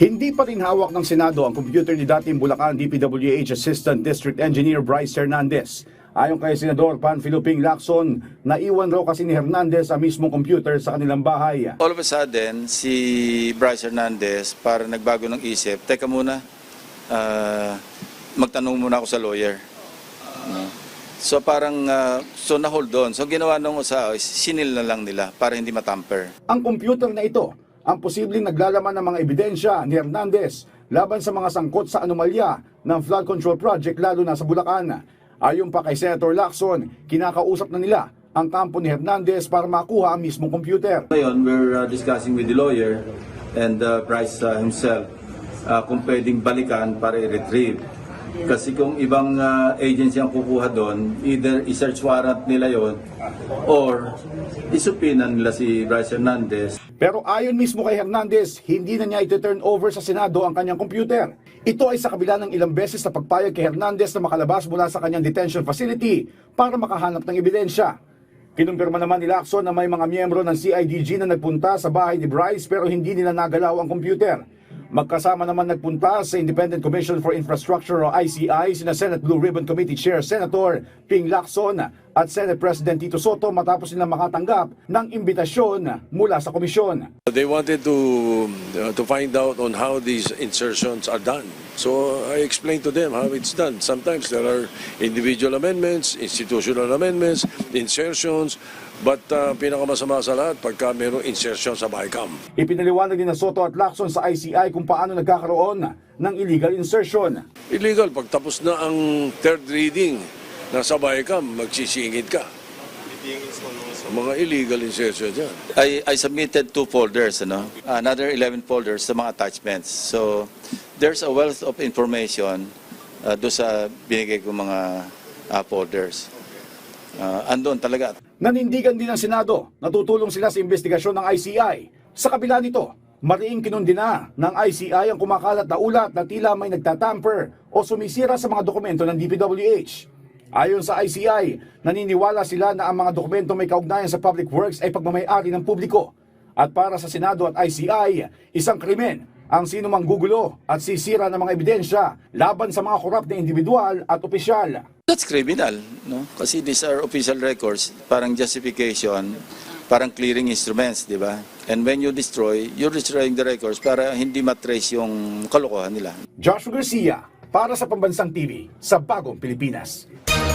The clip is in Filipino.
Hindi pa rin hawak ng Senado ang computer ni dating Bulacan DPWH Assistant District Engineer Bryce Hernandez. Ayon kay Senador Panfilo Ping Lacson, naiwan raw kasi ni Hernandez ang mismong computer sa kanilang bahay. All of a sudden, si Bryce Hernandez, para nagbago ng isip, teka muna, magtanong muna ako sa lawyer. So parang, so na-hold on. So ginawa nung usa, sinil na lang nila para hindi matamper. Ang computer na ito, ang posibleng naglalaman ng mga ebidensya ni Hernandez laban sa mga sangkot sa anomalya ng flood control project lalo na sa Bulacan. Ayon pa kay Senator Lacson, kinakausap na nila ang kampo ni Hernandez para makuha ang mismong computer. Ngayon, we're discussing with the lawyer and Bryce himself kung pwedeng balikan para i-retrieve. Kasi kung ibang agency ang kukuha doon, either i-search warrant nila yon or isupinan nila si Bryce Hernandez. Pero ayon mismo kay Hernandez, hindi na niya ito-turn over sa Senado ang kanyang computer. Ito ay sa kabila ng ilang beses na pagpayag kay Hernandez na makalabas mula sa kanyang detention facility para makahanap ng ebidensya. Kinumpirma naman ni Lacson na may mga miyembro ng CIDG na nagpunta sa bahay ni Bryce pero hindi nila nagalaw ang computer. Magkasama naman nagpunta sa Independent Commission for Infrastructure o ICI sina Senate Blue Ribbon Committee Chair Senator Ping Lacson at Senate President Tito Soto matapos nilang makatanggap ng imbitasyon mula sa komisyon. They wanted to find out on how these insertions are done. So I explained to them how it's done. Sometimes there are individual amendments, institutional amendments, insertions, but pinakamasama sa lahat pagka mayroong insertion sa BICAM. Ipinaliwanag ni Soto at Lacson sa ICI kung paano nagkakaroon ng illegal insertion. Illegal, pag tapos na ang third reading na sa BICAM, magsisingit ka. Mga illegal insertion dyan. I submitted 2 folders, another 11 folders sa mga attachments. So there's a wealth of information doon sa binigay ko mga folders. Andun talaga. Nanindigan din ng Senado, natutulong sila sa investigasyon ng ICI. Sa kabila nito, mariing kinundina ng ICI ang kumakalat na ulat na tila may nagtatamper o sumisira sa mga dokumento ng DPWH. Ayon sa ICI, naniniwala sila na ang mga dokumento may kaugnayan sa Public Works ay pagmamay-ari ng publiko. At para sa Senado at ICI, isang krimen ang sinumang gugulo at sisira ng mga ebidensya laban sa mga korap na individual at opisyal. That's criminal, no? Kasi these are official records, parang justification, parang clearing instruments, di ba? And when you destroy, you're destroying the records para hindi matrace yung kalokohan nila. Joshua Garcia, para sa Pambansang TV, sa Bagong Pilipinas.